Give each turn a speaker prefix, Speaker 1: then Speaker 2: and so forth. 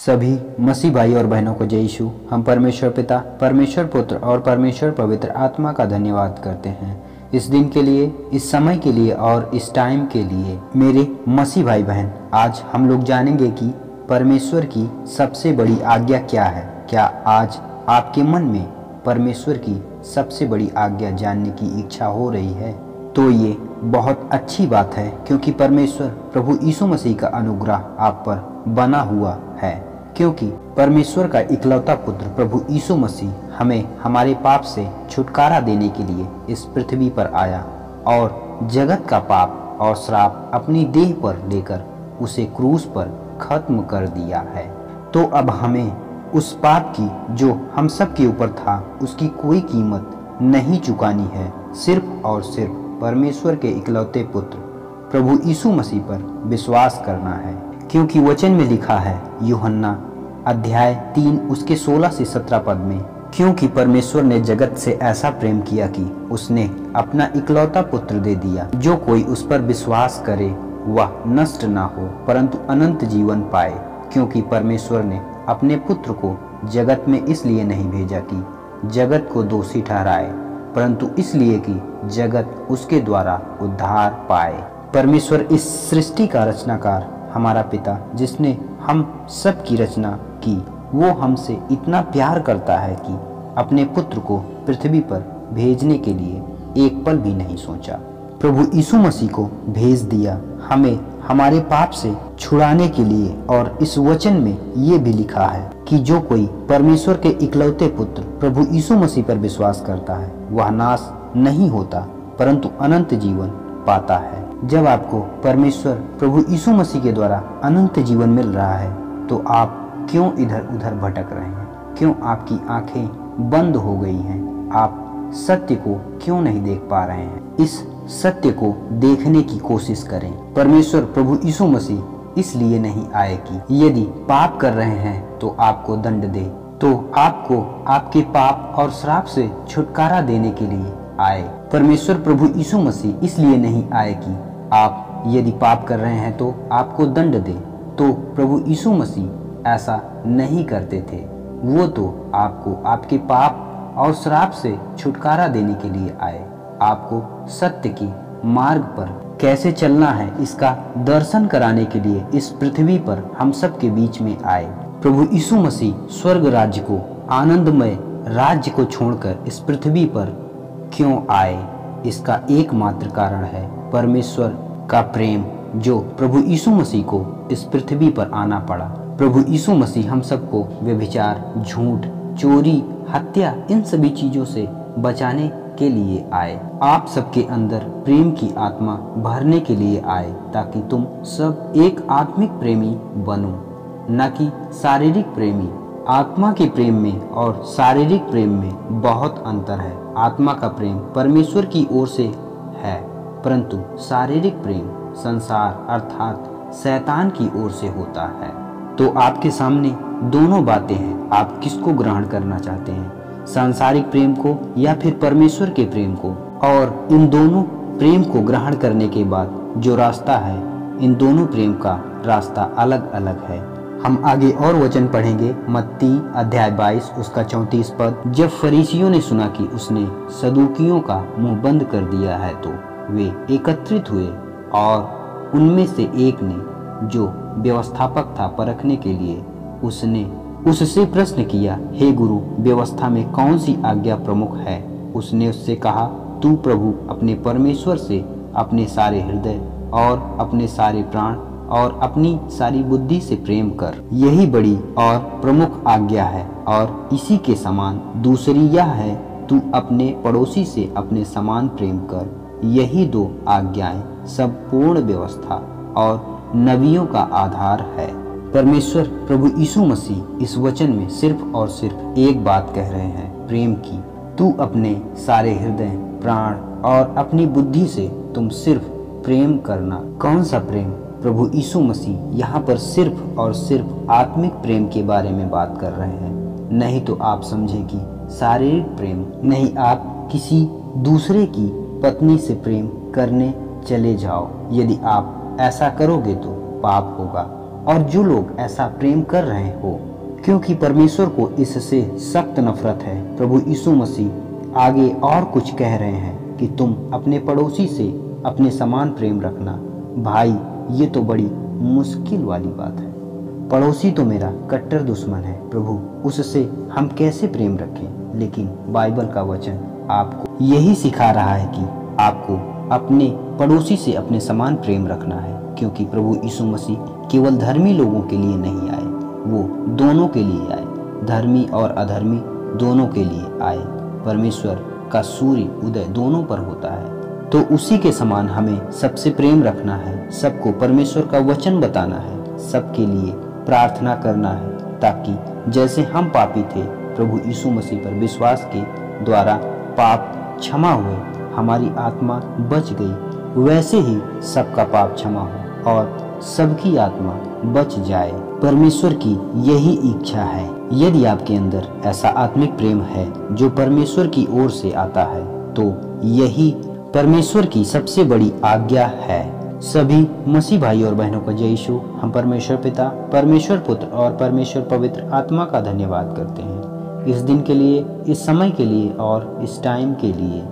Speaker 1: सभी मसीह भाई और बहनों को जय यीशु। हम परमेश्वर पिता, परमेश्वर पुत्र और परमेश्वर पवित्र आत्मा का धन्यवाद करते हैं इस दिन के लिए, इस समय के लिए और इस टाइम के लिए। मेरे मसीह भाई बहन, आज हम लोग जानेंगे कि परमेश्वर की सबसे बड़ी आज्ञा क्या है। क्या आज आपके मन में परमेश्वर की सबसे बड़ी आज्ञा जानने की इच्छा हो रही है? तो ये बहुत अच्छी बात है, क्योंकि परमेश्वर प्रभु यीशु मसीह का अनुग्रह आप पर बना हुआ है। क्योंकि परमेश्वर का इकलौता पुत्र प्रभु यीशु मसीह हमें हमारे पाप से छुटकारा देने के लिए इस पृथ्वी पर आया और जगत का पाप और श्राप अपनी देह पर लेकर उसे क्रूस पर खत्म कर दिया है। तो अब हमें उस पाप की जो हम सब के ऊपर था, उसकी कोई कीमत नहीं चुकानी है। सिर्फ और सिर्फ परमेश्वर के इकलौते पुत्र प्रभु यीशु मसीह पर विश्वास करना है। क्योंकि वचन में लिखा है, यूहन्ना अध्याय 3 उसके 16 से 17 पद में, क्योंकि परमेश्वर ने जगत से ऐसा प्रेम किया कि उसने अपना इकलौता पुत्र दे दिया, जो कोई उस पर विश्वास करे वह नष्ट ना हो परंतु अनंत जीवन पाए। क्योंकि परमेश्वर ने अपने पुत्र को जगत में इसलिए नहीं भेजा कि जगत को दोषी ठहराए, परंतु इसलिए कि जगत उसके द्वारा उद्धार पाए। परमेश्वर इस सृष्टि का रचनाकार, हमारा पिता, जिसने हम सब की रचना की, वो हमसे इतना प्यार करता है कि अपने पुत्र को पृथ्वी पर भेजने के लिए एक पल भी नहीं सोचा। प्रभु यीशु मसीह को भेज दिया हमें हमारे पाप से छुड़ाने के लिए। और इस वचन में ये भी लिखा है कि जो कोई परमेश्वर के इकलौते पुत्र प्रभु यीशु मसीह पर विश्वास करता है वह नाश नहीं होता परंतु अनंत जीवन पाता है। जब आपको परमेश्वर प्रभु यीशु मसीह के द्वारा अनंत जीवन मिल रहा है तो आप क्यों इधर उधर भटक रहे हैं? क्यों आपकी आंखें बंद हो गई हैं? आप सत्य को क्यों नहीं देख पा रहे हैं? इस सत्य को देखने की कोशिश करें। परमेश्वर प्रभु यीशु मसीह इसलिए नहीं आए कि यदि पाप कर रहे हैं तो आपको दंड दे, तो आपको आपके पाप और श्राप से छुटकारा देने के लिए आए। परमेश्वर प्रभु यीशु मसीह इसलिए नहीं आए कि आप यदि पाप कर रहे हैं तो आपको दंड दे। तो प्रभु यीशु मसीह ऐसा नहीं करते थे। वो तो आपको आपके पाप और श्राप से छुटकारा देने के लिए आए। आपको सत्य की मार्ग पर कैसे चलना है इसका दर्शन कराने के लिए इस पृथ्वी पर हम सब के बीच में आए। प्रभु यीशु मसीह स्वर्ग राज्य को, आनंदमय राज्य को छोड़कर इस पृथ्वी पर क्यों आए? इसका एकमात्र कारण है परमेश्वर का प्रेम, जो प्रभु यीशु मसीह को इस पृथ्वी पर आना पड़ा। प्रभु यीशु मसीह हम सबको व्यभिचार, झूठ, चोरी, हत्या, इन सभी चीजों से बचाने के लिए आए। आप सबके अंदर प्रेम की आत्मा भरने के लिए आए, ताकि तुम सब एक आत्मिक प्रेमी बनो, न कि शारीरिक प्रेमी। आत्मा के प्रेम में और शारीरिक प्रेम में बहुत अंतर है। आत्मा का प्रेम परमेश्वर की ओर से है, परंतु शारीरिक प्रेम संसार अर्थात शैतान की ओर से होता है। तो आपके सामने दोनों बातें हैं। आप किसको ग्रहण करना चाहते हैं, सांसारिक प्रेम को या फिर परमेश्वर के प्रेम को? और इन दोनों प्रेम को ग्रहण करने के बाद जो रास्ता है, इन दोनों प्रेम का रास्ता अलग अलग है। हम आगे और वचन पढ़ेंगे। मत्ती अध्याय 22 उसका 34 पद। जब फरीसियों ने सुना कि उसने सदूकियों का मुंह बंद कर दिया है तो वे एकत्रित हुए और उनमें से एक ने, जो व्यवस्थापक था, परखने के लिए उससे प्रश्न किया, हे गुरु, व्यवस्था में कौन सी आज्ञा प्रमुख है? उसने उससे कहा, तू प्रभु अपने परमेश्वर से अपने सारे हृदय और अपने सारे प्राण और अपनी सारी बुद्धि से प्रेम कर। यही बड़ी और प्रमुख आज्ञा है, और इसी के समान दूसरी यह है, तू अपने पड़ोसी से अपने समान प्रेम कर। यही दो आज्ञाएं संपूर्ण व्यवस्था और नबियों का आधार है। परमेश्वर प्रभु यीशु मसीह इस वचन में सिर्फ और सिर्फ एक बात कह रहे हैं, प्रेम की। तू अपने सारे हृदय, प्राण और अपनी बुद्धि से तुम सिर्फ प्रेम करना। कौन सा प्रेम? प्रभु यीशु मसीह यहाँ पर सिर्फ और सिर्फ आत्मिक प्रेम के बारे में बात कर रहे हैं। नहीं तो आप समझें कि शारीरिक प्रेम। नहीं, आप किसी दूसरे की पत्नी से प्रेम करने चले जाओ। यदि आप ऐसा करोगे तो पाप होगा। और जो लोग ऐसा प्रेम कर रहे हो, क्योंकि परमेश्वर को इससे सख्त नफरत है। प्रभु यीशु मसीह आगे और कुछ कह रहे हैं कि तुम अपने पड़ोसी से अपने समान प्रेम रखना। भाई, ये तो बड़ी मुश्किल वाली बात है। पड़ोसी तो मेरा कट्टर दुश्मन है प्रभु, उससे हम कैसे प्रेम रखें? लेकिन बाइबल का वचन आपको यही सिखा रहा है कि आपको अपने पड़ोसी से अपने समान प्रेम रखना है, क्योंकि प्रभु यीशु मसीह केवल धर्मी लोगों के लिए नहीं आए, वो दोनों के लिए आए, धर्मी और अधर्मी दोनों के लिए आए। परमेश्वर का सूर्य उदय दोनों पर होता है, तो उसी के समान हमें सबसे प्रेम रखना है, सबको परमेश्वर का वचन बताना है, सबके लिए प्रार्थना करना है, ताकि जैसे हम पापी थे, प्रभु यीशु मसीह पर विश्वास के द्वारा पाप क्षमा हुए, हमारी आत्मा बच गई, वैसे ही सबका पाप क्षमा हो और सबकी आत्मा बच जाए। परमेश्वर की यही इच्छा है। यदि आपके अंदर ऐसा आत्मिक प्रेम है जो परमेश्वर की ओर से आता है, तो यही परमेश्वर की सबसे बड़ी आज्ञा है। सभी मसीह भाई और बहनों को जय यीशु। हम परमेश्वर पिता, परमेश्वर पुत्र और परमेश्वर पवित्र आत्मा का धन्यवाद करते हैं इस दिन के लिए, इस समय के लिए और इस टाइम के लिए।